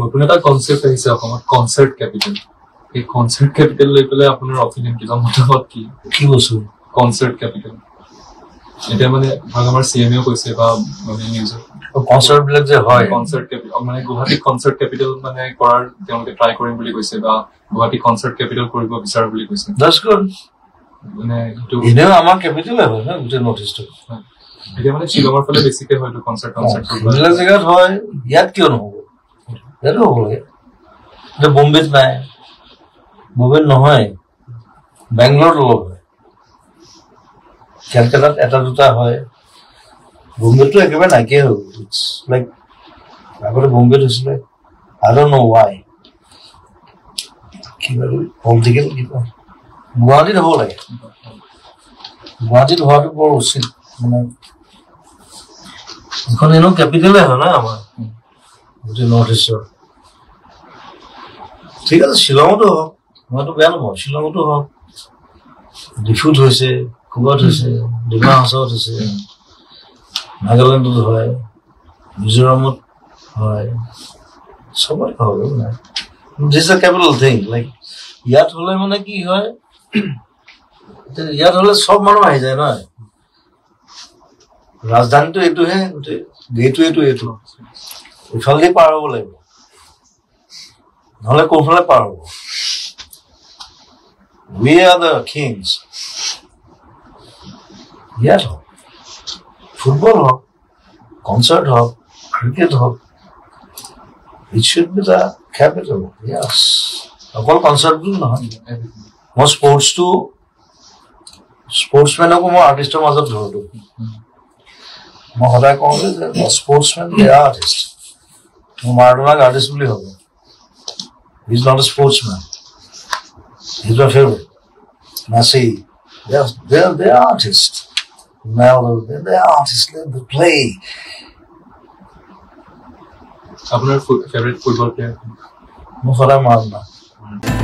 নতুন এটা কনসেপ্ট আহিছে অসমত কনসাৰ্ট কেপিটেল এই কনসাৰ্ট কেপিটেল লৈ পেলাই আপোনাৰ অপিনিয়ন কি মতামত কি বস্তু কনসাৰ্ট কেপিটেল এটা মানে ভাগ আমাৰ সিএমও কৈছে বা মানে নিউজত কনসাৰ্ট বিলাক যে হয় কনসাৰ্ট কেপিটেল মানে গুৱাহাটী কনসাৰ্ট কেপিটেল মানে কৰাৰ তেওঁলোকে ট্ৰাই কৰিম বুলি কৈছে বা গুৱাহাটী কনসাৰ্ট কেপিটেল কৰিব বিচাৰে বুলি কৈছে দ্যাটস গুড মানে এইটো এনেও আমাৰ কেপিটেল হয় না গোটেই নৰ্থ ইষ্টৰ এতিয়া মানে শ্বিলঙৰ ফালে বেছিকে হয়তো কনসাৰ্ট এইবিলাক জেগাত হয় ইয়াত কিয় নহ'ব ইয়াতো হ'ব লাগে এতিয়া বম্বেত নাই বম্বেত নহয় বেংগলোৰত অলপ হয় কেলকাতাত এটা দুটা হয় বম্বেতো একেবাৰে নাইকিয়া হৈ গ'ল ইটছ লাইক আগতে বম্বেত হৈছিলে আই ডন্ট নো ৱাই কিবা পলিটিকেল কিবা গুৱাহাটীত হ'ব লাগে গুৱাহাটীত হোৱাটো বৰ উচিত মানে এখন এনেও কেপিটেলে হয় না আমাৰ গোটেই নৰ্থ ইষ্টৰ ঠিক আছে শ্বিলঙতো হওক মইতো বেয়া নাপাওঁ শ্বিলঙতো হওক ডিফুত হৈছে কুবাত হৈছে ডিমা হাছাওত হৈছে নাগালেণ্ডত হয় মিজোৰামত হয় চবতে হয় নাই this is a capital thing like ইয়াত হ'লে মানে কি হয় ইয়াত হ'লে চব মানুহ আহি যায় নহয় ৰাজধানীটো এইটোহে গোটেই গেটৱেটো এইটো ইফালেদি পাৰ হ'ব লাগিব নহ'লে কোনফালে পাৰ হ'ব We are the kings. ইয়াত হওক ফুটবল হওক কনচাৰ্ট হওক ক্ৰিকেট হওক it should be the capital য়েছ অকল কনচাৰ্ট বুলি নহয় মই স্পৰ্টছমেনকো মই আৰ্টিষ্টৰ মাজত ধৰোঁ মই সদায় কওঁ যে স্পৰ্টছমেন দে আৰ আৰ্টিষ্ট মই মাৰাডোনাক আৰ্টিষ্ট বুলি ভাবোঁ he is not a sportsmen He's my favorite. Messi, they're artists. Ronaldo, they're artists. They play. What's your favorite football player? Maradona.